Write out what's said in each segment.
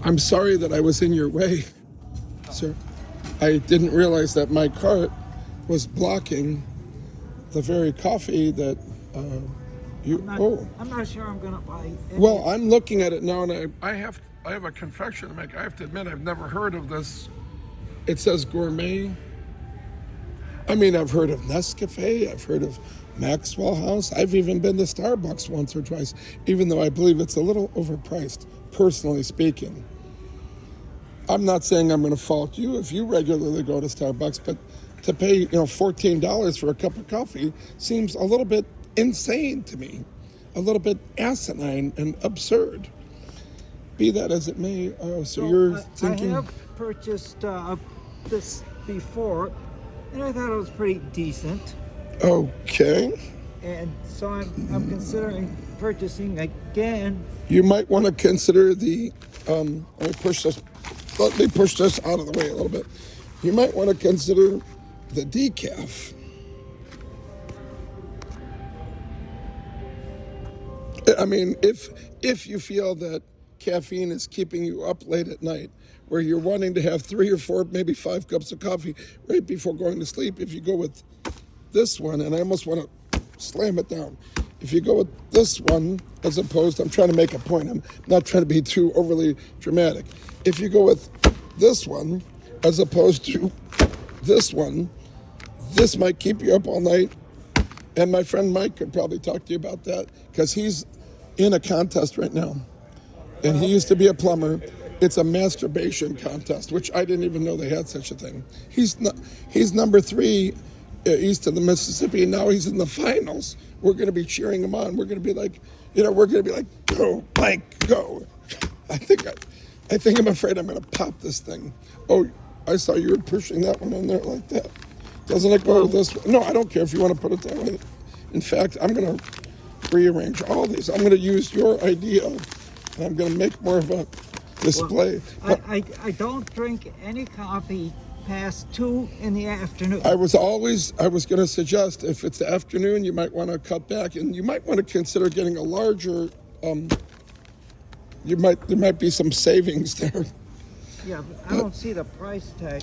I'm sorry that I was in your way, sir. I didn't realize that my cart was blocking the very coffee that you. I'm not sure I'm gonna buy any. Well, I'm looking at it now, and I have a confession to make. I have to admit, I've never heard of this. It says gourmet. I mean, I've heard of Nescafe. I've heard of Maxwell House. I've even been to Starbucks once or twice, even though I believe it's a little overpriced, personally speaking. I'm not saying I'm going to fault you if you regularly go to Starbucks, but to pay $14 for a cup of coffee seems a little bit insane to me, a little bit asinine and absurd. Be that as it may, so you're thinking. I have purchased this before, and I thought it was pretty decent. Okay. And so I'm considering purchasing again. You might want to consider the. Let me push this out of the way a little bit. You might want to consider the decaf. I mean, if you feel that caffeine is keeping you up late at night, where you're wanting to have 3 or 4, maybe 5 cups of coffee right before going to sleep, if you go with this one, and I almost want to slam it down. If you go with this one, as opposed, I'm trying to make a point, I'm not trying to be too overly dramatic. If you go with this one, as opposed to this one, this might keep you up all night. And my friend Mike could probably talk to you about that, because he's in a contest right now. And he used to be a plumber. It's a masturbation contest, which I didn't even know they had such a thing. He's number 3 east of the Mississippi, and now he's in the finals. We're going to be cheering him on. We're going to be like, go, Mike, go. I think I'm afraid I'm going to pop this thing. Oh, I saw you were pushing that one in there like that. Doesn't it go this way? No, I don't care if you want to put it that way. In fact, I'm going to rearrange all these. I'm going to use your idea, and I'm going to make more of a display. Well, I don't drink any coffee past 2 in the afternoon. I was going to suggest, if it's the afternoon, you might want to cut back, and you might want to consider getting a larger. There might be some savings there. Yeah, but I don't see the price tag.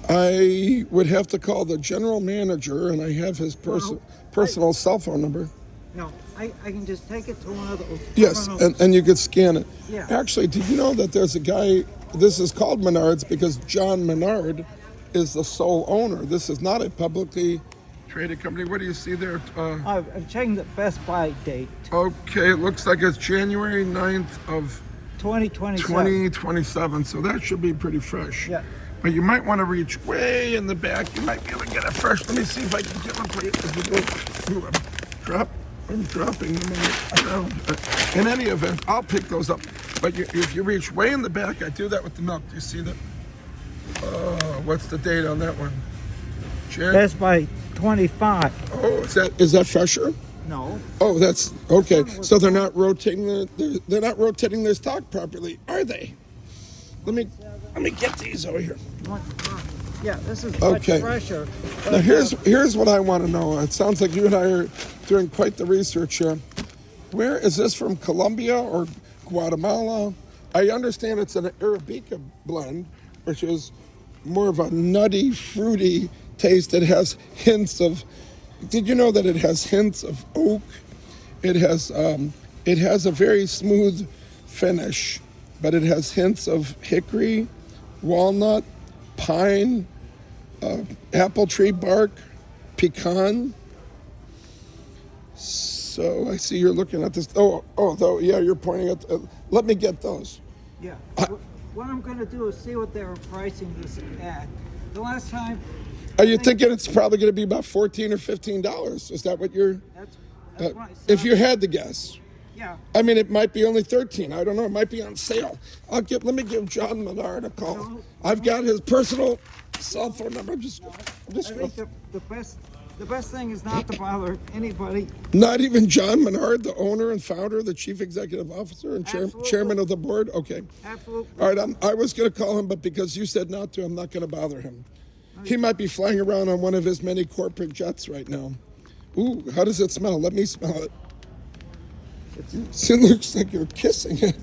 I would have to call the general manager, and I have his personal cell phone number. No, I can just take it to one of those. Yes, and you could scan it. Yeah. Actually, did you know that there's a guy, this is called Menards because John Menard is the sole owner. This is not a publicly traded company. What do you see there? I'm checking the Best Buy date. Okay, it looks like it's January 9th of 2027, so that should be pretty fresh. Yeah. But you might want to reach way in the back. You might be able to get it fresh. Let me see if I can get one for you as we go. I'm dropping them around. In any event, I'll pick those up. But if you reach way in the back, I do that with the milk. Do you see that? What's the date on that one? Best Buy 25. Oh, is that fresher? No. Oh, that's okay. So they're not rotating their stock properly, are they? Let me get these over here. Yeah, this is much fresher. Now here's what I want to know. It sounds like you and I are doing quite the research here. Where is this from? Colombia or Guatemala? I understand it's an Arabica blend, which is more of a nutty, fruity taste. It has hints of. Did you know that it has hints of oak? It has a very smooth finish, but it has hints of hickory, walnut, pine, apple tree bark, pecan. So I see you're looking at this. Yeah, you're pointing at. Let me get those. Yeah. What I'm going to do is see what they were pricing this at. The last time. Are you thinking it's probably going to be about $14 or $15? Is that what you're? That's what I said. If you had to guess. Yeah. I mean, it might be only 13. I don't know. It might be on sale. Let me give John Menard a call. No, I've got his personal cell phone number. I'm just I think the best thing is not to bother anybody. Not even John Menard, the owner and founder, the chief executive officer and chairman of the board. Okay. Absolutely. All right. I was going to call him, but because you said not to, I'm not going to bother him. He might be flying around on one of his many corporate jets right now. Ooh, how does it smell? Let me smell it. It looks like you're kissing it.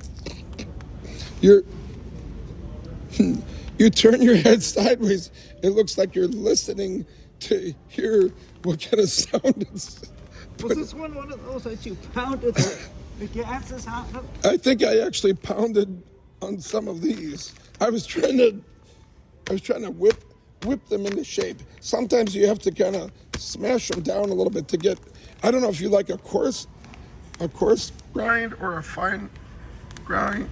You turn your head sideways. It looks like you're listening to hear what kind of sound it's. Was this one of those that you pounded the gases out of? I think I actually pounded on some of these. I was trying to whip them into shape. Sometimes you have to kind of smash them down a little bit to get. I don't know if you like a coarse grind or a fine grind.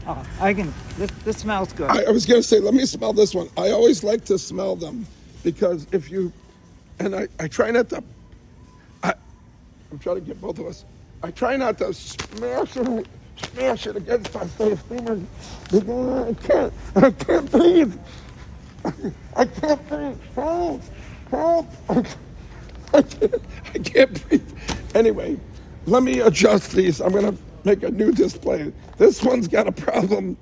Oh, I can. This smells good. I was gonna say, let me smell this one. I always like to smell them because if you, and I try not to. I'm trying to get both of us. I try not to smash it against my face. I can't breathe. I can't breathe. Help. I can't breathe. Anyway, let me adjust these. I'm going to make a new display. This one's got a problem.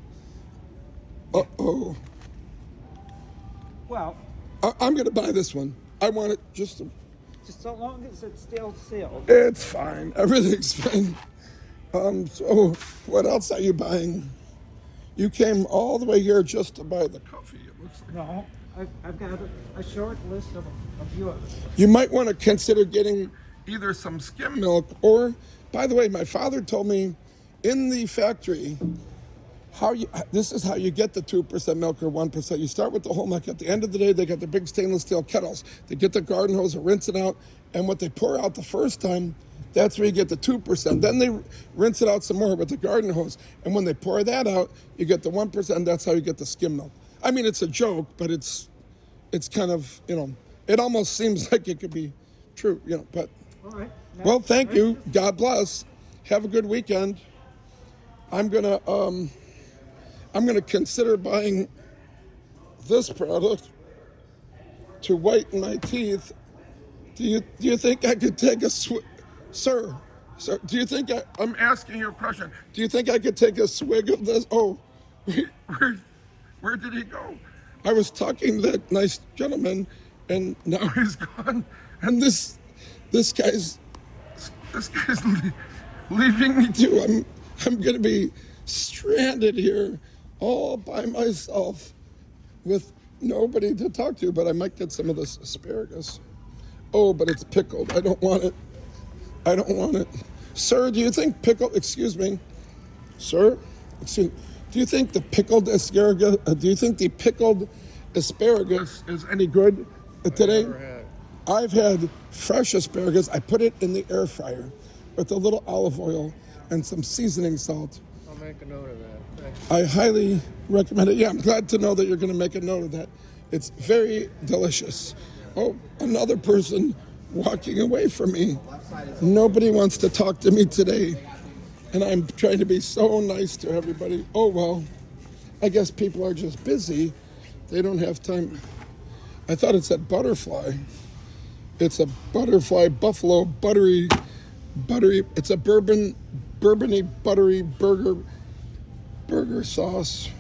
Uh-oh. Well, I'm going to buy this one. I want it just so long as it's still sealed. It's fine. Everything's fine. So what else are you buying? You came all the way here just to buy the coffee, it looks like. No, I've got a short list of a few others. You might want to consider getting either some skim milk or, by the way, my father told me in the factory, this is how you get the 2% milk or 1%. You start with the whole milk. At the end of the day, they got the big stainless steel kettles. They get the garden hose, rinse it out, and what they pour out the first time, that's where you get the 2%. Then they rinse it out some more with the garden hose. And when they pour that out, you get the 1%. That's how you get the skim milk. I mean, it's a joke, but it's kind of, it almost seems like it could be true, but. All right. Well, thank you. God bless. Have a good weekend. I'm gonna consider buying this product to whiten my teeth. Do you think I could take a Sir, do you think I'm asking you a question. Do you think I could take a swig of this? Oh, where did he go? I was talking to that nice gentleman, and now he's gone. And this guy's leaving me too. I'm gonna be stranded here all by myself with nobody to talk to, but I might get some of this asparagus. Oh, but it's pickled. I don't want it. Sir, do you think excuse me, sir, do you think the pickled asparagus, is any good today? I've had fresh asparagus. I put it in the air fryer with a little olive oil and some seasoning salt. I'll make a note of that. Thanks. I highly recommend it. Yeah, I'm glad to know that you're going to make a note of that. It's very delicious. Oh, another person walking away from me. Nobody wants to talk to me today. And I'm trying to be so nice to everybody. Oh, well, I guess people are just busy. They don't have time. I thought it said butterfly. It's a butterfly buffalo buttery. It's a bourbony buttery burger sauce.